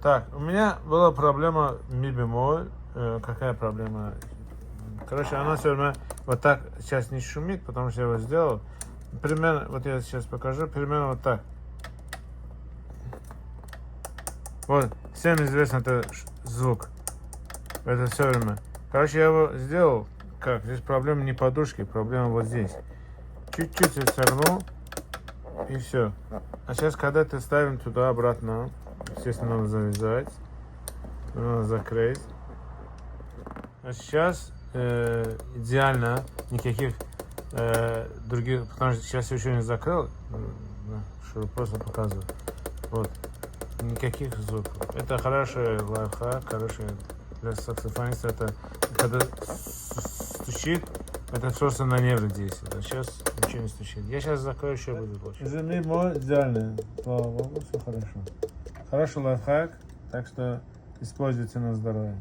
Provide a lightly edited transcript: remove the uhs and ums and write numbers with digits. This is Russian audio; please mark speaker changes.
Speaker 1: Так, у меня была проблема ми бемоль. Какая проблема? Короче, она все время вот так сейчас не шумит, потому что я его сделал. Примерно, вот я сейчас покажу, примерно вот так. Вот, всем известен этот звук. Это все время. Короче, я его сделал. Как? Здесь проблема не подушки, проблема вот здесь. Чуть-чуть согнул, и все. А сейчас, когда ты ставим туда обратно, естественно, надо завязать, надо закрыть. А сейчас идеально, никаких других, потому что сейчас я еще не закрыл, чтобы просто показывать. Вот, никаких звуков. Это хороший лайфхак, хороший для саксофониста. Это когда стучит, это просто на нервы действует. А сейчас ничего не стучит. Я сейчас закрою, еще будет лучше. Ми бемоль идеально, слава богу, все хорошо. Хороший лайфхак, так что используйте на здоровье.